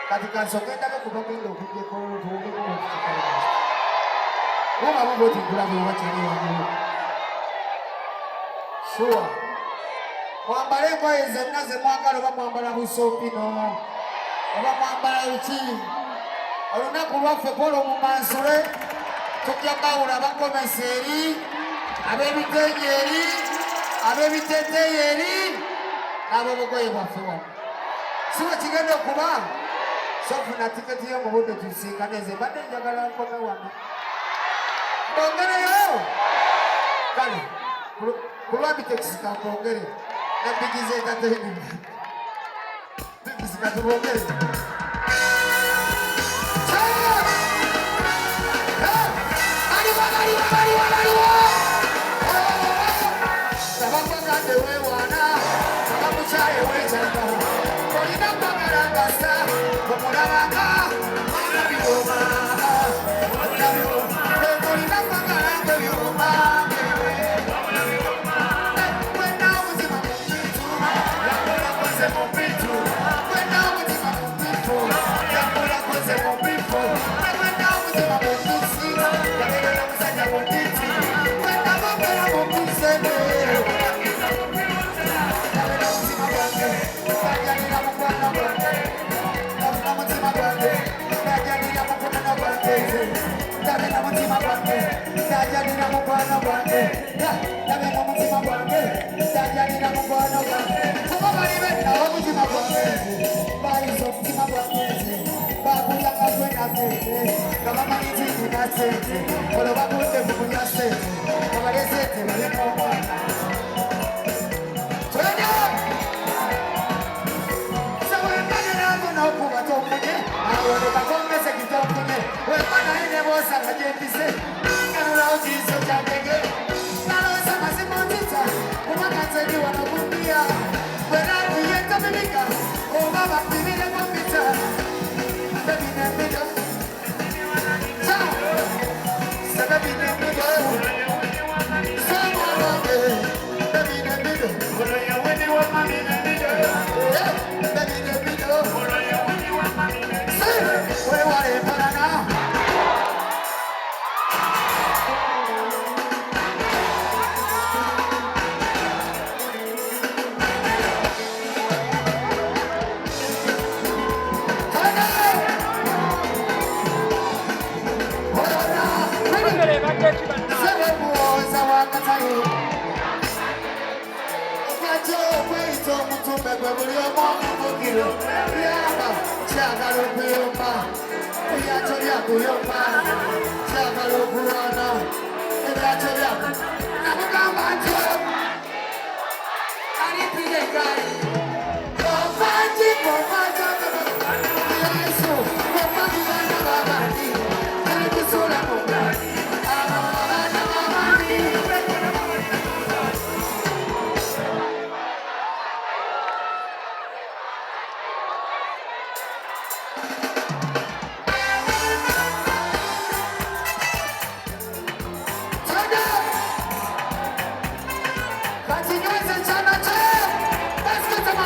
katika sokenda kutoka ndio kuja kwa wala mambo yote kula kwa watu wao sure mwambale kwa ize naze mwangalo bamwambala busopino bamwambala uchi olunaku lwaffe polo mu mansule tujja bawula bakomeseri ab'ebitejeeri ab'ebiteteyeeri n'ab'obugoye bwaffe wano siwe kigenda okuba sofuna tiketi yo mu budde tusinkanize mbadde njagala nkome wano bongereyo kale kulwa bitekisi kakwongere na bigize entertainment bigisi katubongere Let's get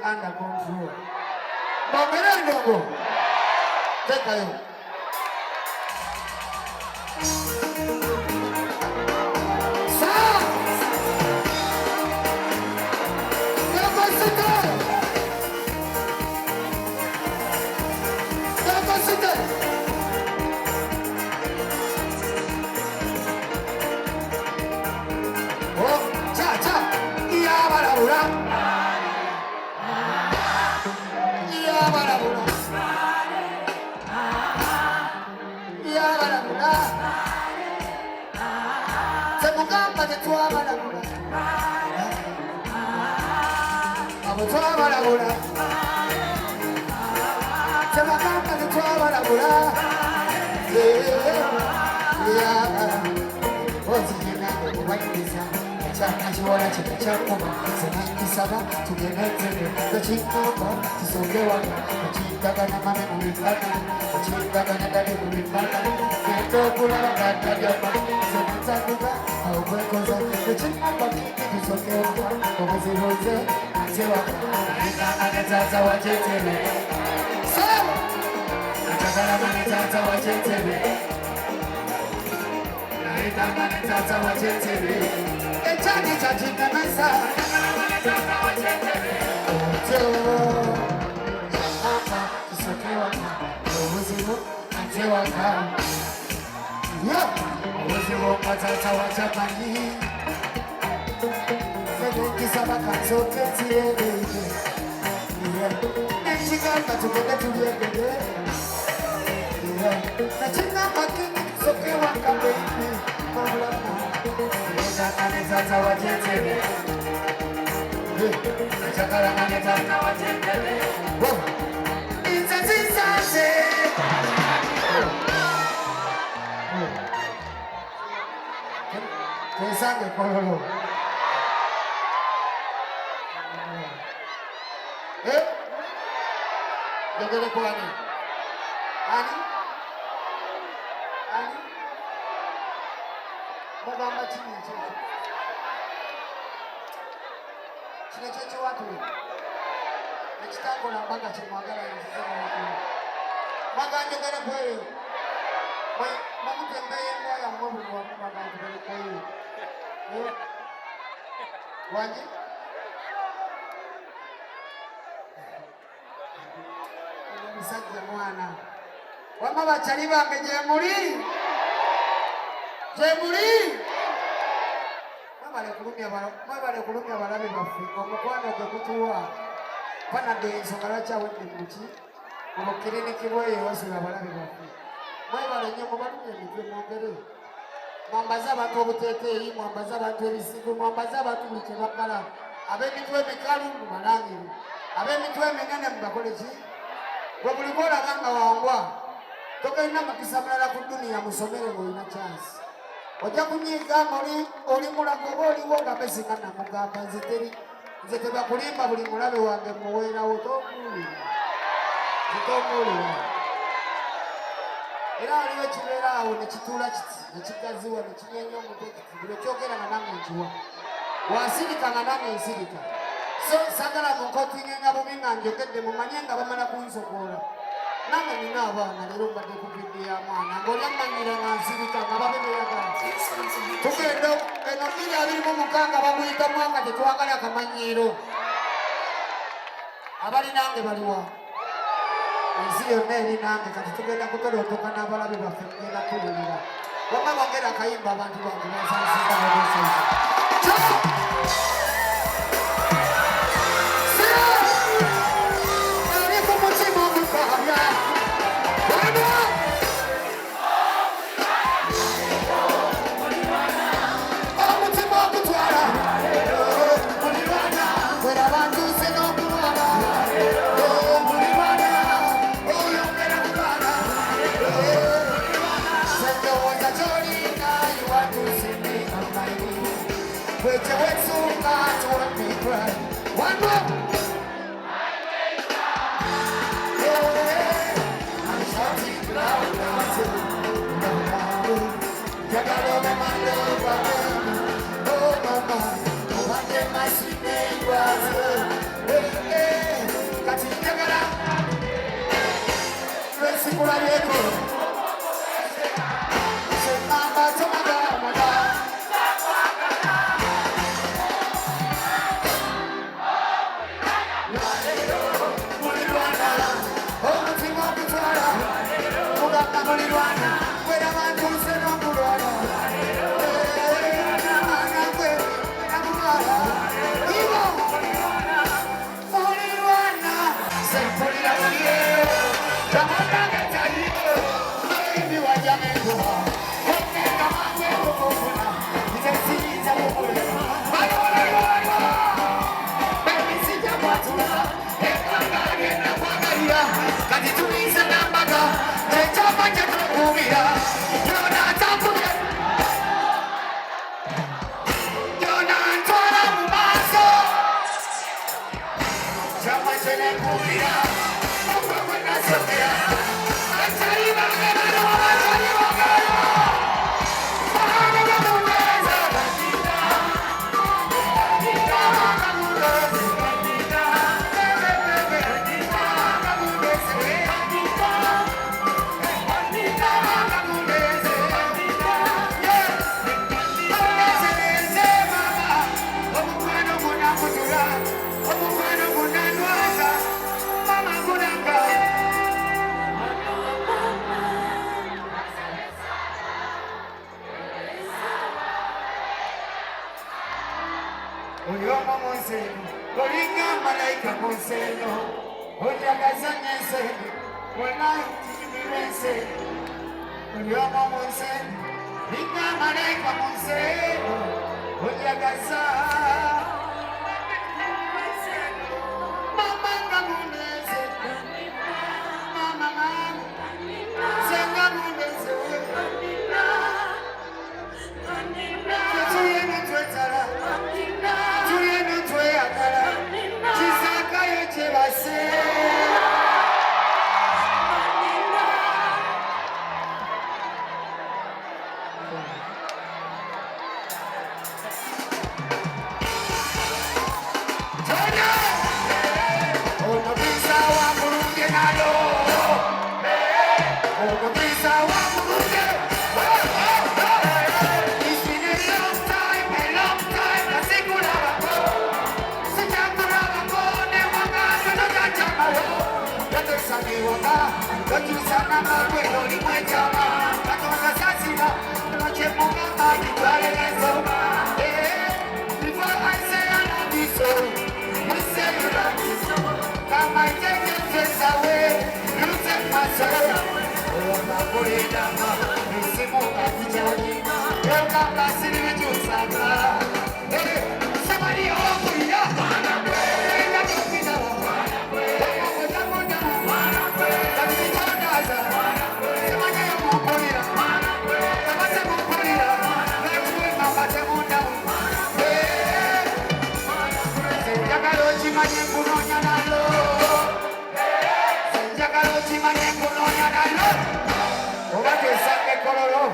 Under control. Bomerendo. Take a mwambaza abantu obuteeteeyi, mwambaza abantu ebisigo, mwambaza abantu buli kye bakkala. Ab'emitwe emikalu mubalangire, ab'emitwe eminene mubakole ki? Gwe buli gw'olaba nga wangwa togalina mukisa mulala ku duniya, musomere ng'olina chance. Ojja kunyiiga oli mulago oba oliwo nga Messi namugamba nze tebakulimba buli mulabe wange muweerawo tomuwulira. Era waliwo ekibeera awo ne kituula kiti ne kigaziwa ne kinyeenya omutwe kiti buli kyogera nga nange nkiwa wasirika nga nange nsirika. So sagala munkootinge nga bubi nga njogedde mumanye nga bamala kunsokoola. Nange nina abaana leero mbadde ku bidde ya mwana ng'olya mmanyira nga nsirika nga babe beyagala. Tugenda eno 2026 bamuyita mwaka tetwagala akamanyiiro. Abali nange baliwa? Ensi yonna eri nange kati tugenda kutolootoka n'abalabe baffe mugenda tuwulira. Wamma bongera akayimba abantu bange bansansizaabosaiza. chimanye kunonya nalo. Senjagalo chimanye kunonya nalo. Obate sange kololo.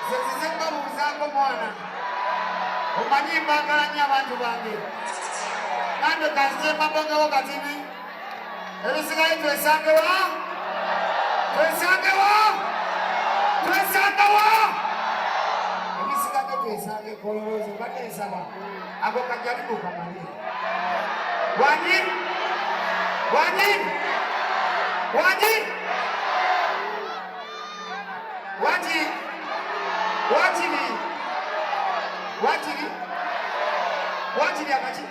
Sezizemba muzako mwana. Omanyi mbagala nnyo abantu bange. Nando kazemba bongewo katini. Ebisigaye twesange wa? Twesange wa? Twesange wa? Ebisigaye twesange kololozo badesaba. Ako kajaribu kamani. Wani? Wani? Wani? Wati? Watini? Watini? Watini amachi?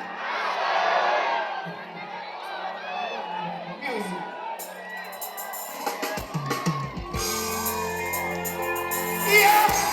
Music. Yeah.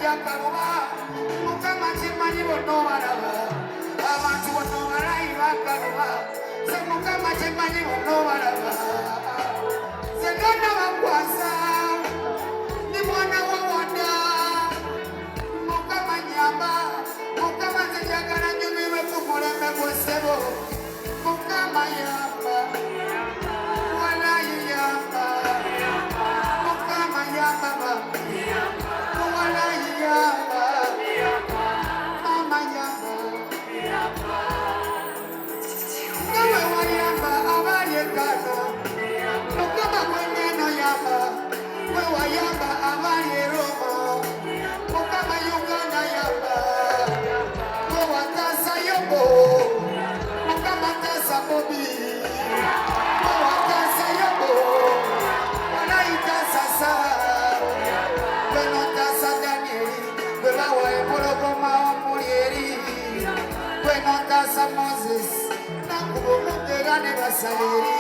yakaluba mukama kimanyi bonna obalaba abantu bonna obalayi bakaluba se mukama kimanyi bonna obalaba se ndonna bakwasa ni mwana wa wanda mukama nyamba mukama nze njagala nyumirwe ku mulembe gw'essebo mukama yamba walayi yamba mukama yamba walayi yamba mama yamba nawe wayamba abali ekano mukama gwengeno yamba we wayamba abali eromo mukama uganda yamba we watasa yombo mukama tasa bobi we watasa yombo walayi tasa sara we notasa danieli we bawa empologoma omulyeri we notasa moses nakubo mugera ne basaleri